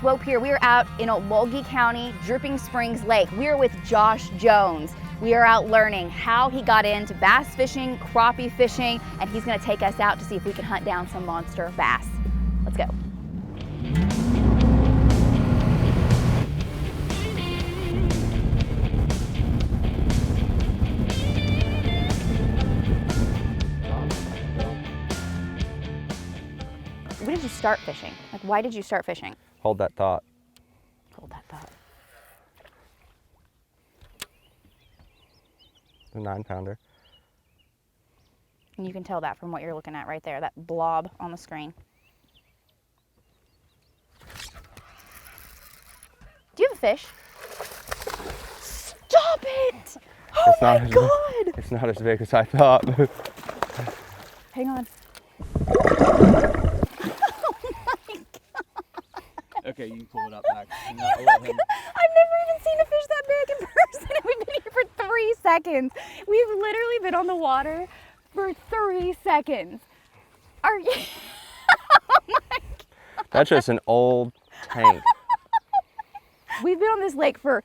Swope here. We are out in Okmulgee County, Dripping Springs Lake. We are with Josh Jones. We are out learning how he got into bass fishing, crappie fishing, and he's gonna take us out to see if we can hunt down some monster bass. Let's go. When did you start fishing? Like, why did you start fishing? Hold that thought. Hold that thought. A 9-pounder. And you can tell that from what you're looking at right there, that blob on the screen. Do you have a fish? Stop it! Oh my God! It's not as big as I thought. Hang on. Okay, you can pull it up back. I've never even seen a fish that big in person, and we've been here for 3 seconds. We've literally been on the water for 3 seconds. Are you? Oh my God. That's just an old tank. We've been on this lake for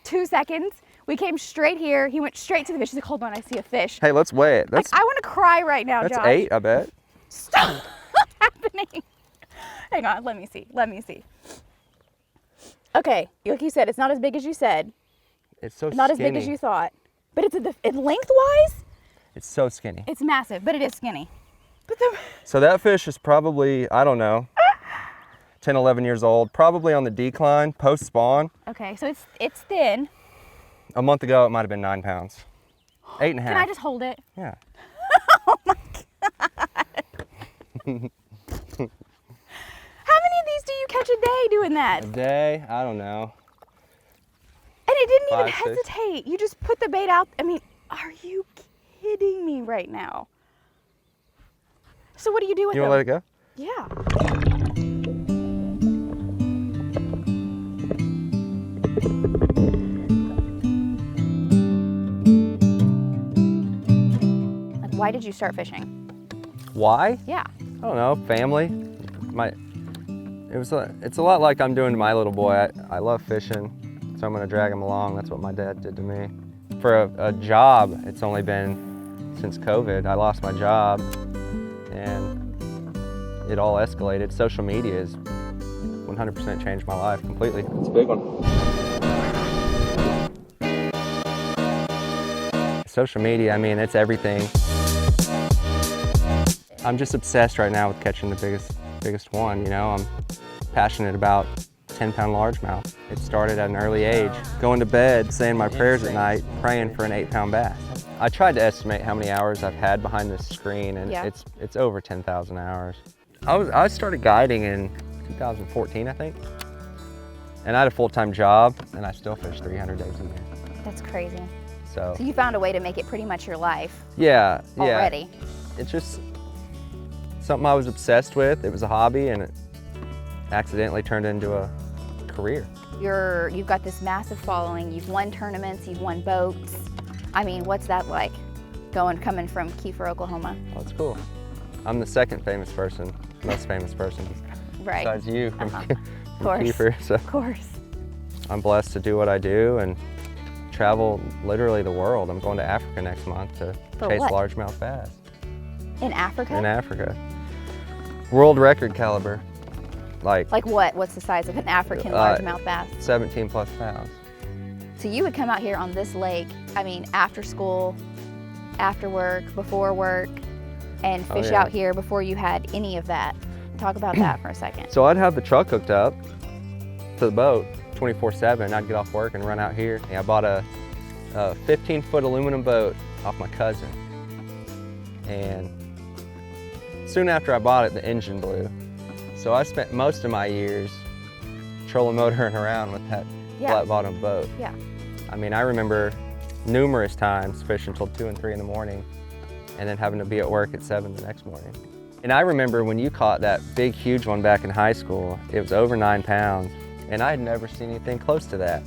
2 seconds. We came straight here. He went straight to the fish. He's like, hold on, I see a fish. Hey, let's weigh it. Like, I want to cry right now, that's Josh. 8, I bet. Stop! What's happening? Hang on, let me see. Let me see. Okay, like you said, it's not as big as you said. It's so not skinny. as big as you thought. But it's lengthwise, It's so skinny. it's massive, but it is skinny. But So that fish is probably, I don't know, 10, 11 years old, probably on the decline, post-spawn. okay, so it's thin. A month ago, it might have been 9 pounds. 8.5. Can I just hold it? Yeah. Oh my God. How many of these do you catch a day doing that? A day, I don't know. And it didn't even 5, 6. hesitate. You just put the bait out. I mean, are you kidding me right now? So what do you do with You them? want to let it go? Yeah. Like, why did you start fishing? Why? Yeah. I don't know, family. It's a lot like I'm doing to my little boy. I love fishing, so I'm gonna drag him along. That's what my dad did to me. For a job, it's only been since COVID. I lost my job and it all escalated. Social media has 100% changed my life completely. It's a big one. Social media, I mean, it's everything. I'm just obsessed right now with catching the biggest one, you know. I'm passionate about 10-pound largemouth. It started at an early age, going to bed, saying my prayers at night, praying for an 8-pound bass. I tried to estimate how many hours I've had behind this screen, and Yeah. it's over 10,000 hours. I started guiding in 2014, I think. And I had a full-time job, and I still fish 300 days a year. That's crazy. So So you found a way to make it pretty much your life yeah. already. It's just something I was obsessed with. It was a hobby, and it accidentally turned into a career. You've got this massive following. You've won tournaments. You've won boats. I mean, what's that like? Coming from Kiefer, Oklahoma. Well, that's cool. I'm the second famous person, most famous person, Right. besides you from, Of from course. Kiefer. So Of course. I'm blessed to do what I do and travel literally the world. I'm going to Africa next month to For chase what? largemouth bass In Africa? in Africa. World record caliber, like Like what? What's the size of an African largemouth bass? 17 plus pounds. So you would come out here on this lake, I mean, after school, after work, before work, and Oh, fish yeah. out here before you had any of that. Talk about that for a second. So I'd have the truck hooked up to the boat 24/7. I'd get off work and run out here. I bought a 15-foot aluminum boat off my cousin. And soon after I bought it, the engine blew. So I spent most of my years trolling motoring around with that Yeah. flat bottom boat. Yeah. I mean, I remember numerous times fishing until 2 and 3 in the morning and then having to be at work at 7 the next morning. And I remember when you caught that big, huge one back in high school, it was over 9 pounds, and I had never seen anything close to that.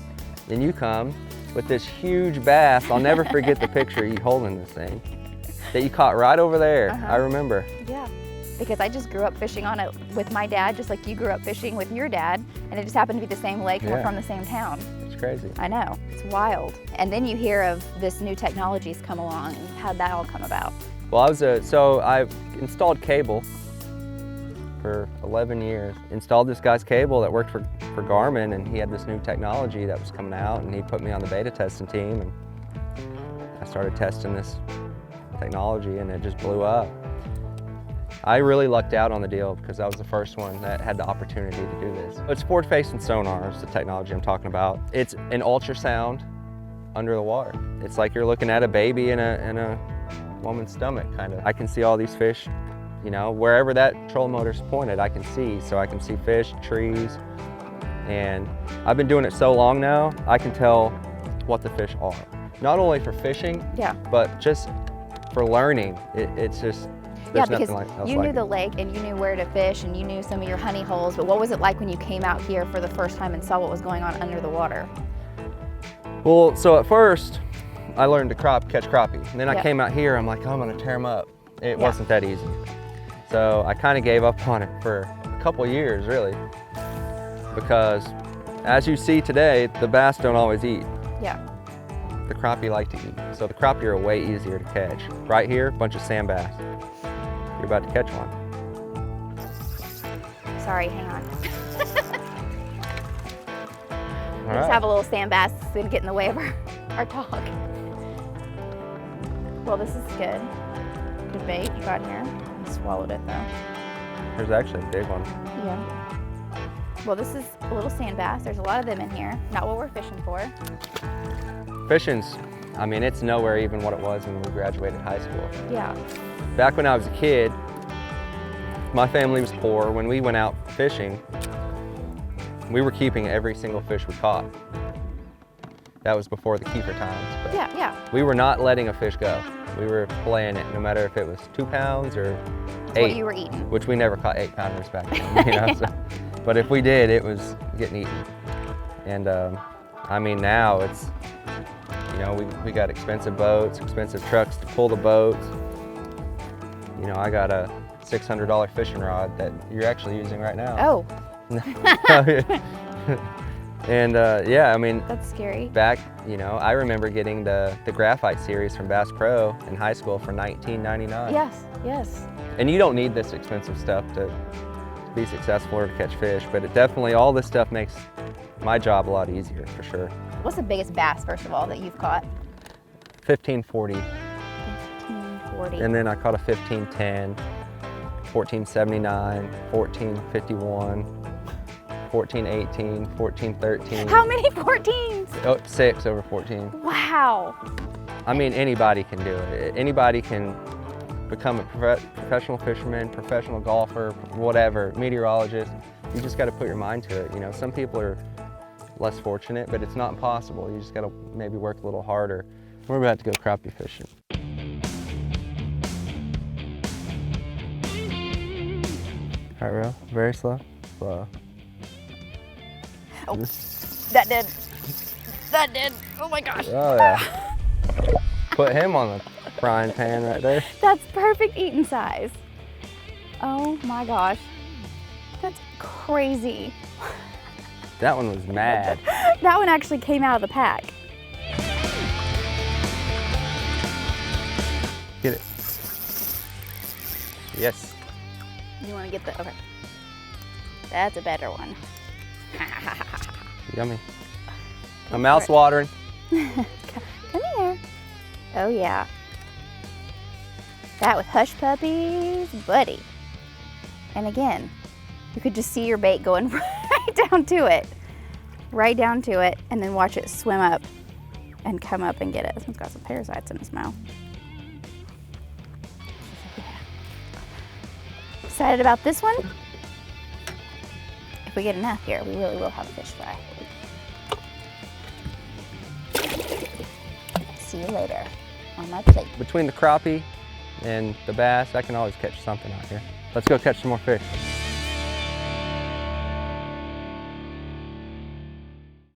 And you come with this huge bass. I'll never forget the picture of you holding this thing that you caught right over there. Uh-huh. I remember. Yeah. because I just grew up fishing on it with my dad, just like you grew up fishing with your dad, and it just happened to be the same lake and we're from the same town. It's crazy. I know, it's wild. And then you hear of this new technology's come along, and how'd that all come about? Well, I've installed cable for 11 years. Installed this guy's cable that worked for Garmin, and he had this new technology that was coming out, and he put me on the beta testing team, and I started testing this technology, and it just blew up. I really lucked out on the deal because I was the first one that had the opportunity to do this. It's forward-facing sonar is the technology I'm talking about. It's an ultrasound under the water. It's like you're looking at a baby in a woman's stomach, kind of. I can see all these fish, you know, wherever that trolling motor's pointed, I can see. So I can see fish, trees, and I've been doing it so long now, I can tell what the fish are. Not only for fishing, but just for learning. It's just, there's nothing else you like knew the it. lake and you knew where to fish and you knew some of your honey holes, but what was it like when you came out here for the first time and saw what was going on under the water? Well, so at first, I learned to catch crappie. And then I came out here, I'm like, oh, I'm gonna tear them up. It wasn't that easy. So I kind of gave up on it for a couple years, really. Because as you see today, the bass don't always eat. Yeah. The crappie like to eat. So the crappie are way easier to catch. Right here, a bunch of sand bass. You're about to catch one. Sorry, hang on. All Just right. have a little sand bass to get in the way of our talk. Well, this is good. The bait you got here. I swallowed it though. There's actually a big one. Yeah. Well, this is a little sand bass. There's a lot of them in here. Not what we're fishing for. Fishing's, I mean, it's nowhere even what it was when we graduated high school. Yeah. Back when I was a kid, my family was poor. When we went out fishing, we were keeping every single fish we caught. That was before the keeper times. But Yeah. we were not letting a fish go. We were playing it, no matter if it was 2 pounds or 8. What you were eating. Which we never caught 8-pounders back then, you know. So, but if we did, it was getting eaten. And I mean, now it's, you know, we got expensive boats, expensive trucks to pull the boats. You know, I got a $600 fishing rod that you're actually using right now. Oh. And yeah, I mean, That's scary. back, you know, I remember getting the graphite series from Bass Pro in high school for $19.99. Yes. And you don't need this expensive stuff to be successful or to catch fish, but it definitely, all this stuff makes my job a lot easier, for sure. What's the biggest bass, first of all, that you've caught? 1540. 1540. And then I caught a 1510, 1479, 1451, 1418, 1413. How many 14s? Oh, 6 over 14. Wow. I mean, anybody can do it. Anybody can become a professional fisherman, professional golfer, whatever, meteorologist. You just got to put your mind to it. You know, some people are less fortunate, but it's not impossible. You just got to maybe work a little harder. We're about to go crappie fishing. All right, real, very slow, slow. Oh, that did. That did. Oh my gosh. Oh yeah. Put him on the frying pan right there. That's perfect eating size. Oh my gosh. That's crazy. That one was mad. That one actually came out of the pack. Get it. Yes. You want to get the, okay. That's a better one. Yummy. My mouth's watering. Come here. Oh yeah. That with hush puppies, buddy. And again, you could just see your bait going right down to it. Right down to it, and then watch it swim up and come up and get it. This one's got some parasites in its mouth. Yeah. Excited about this one? If we get enough here, we really will have a fish fry. See you later on my plate. Between the crappie and the bass, I can always catch something out here. Let's go catch some more fish.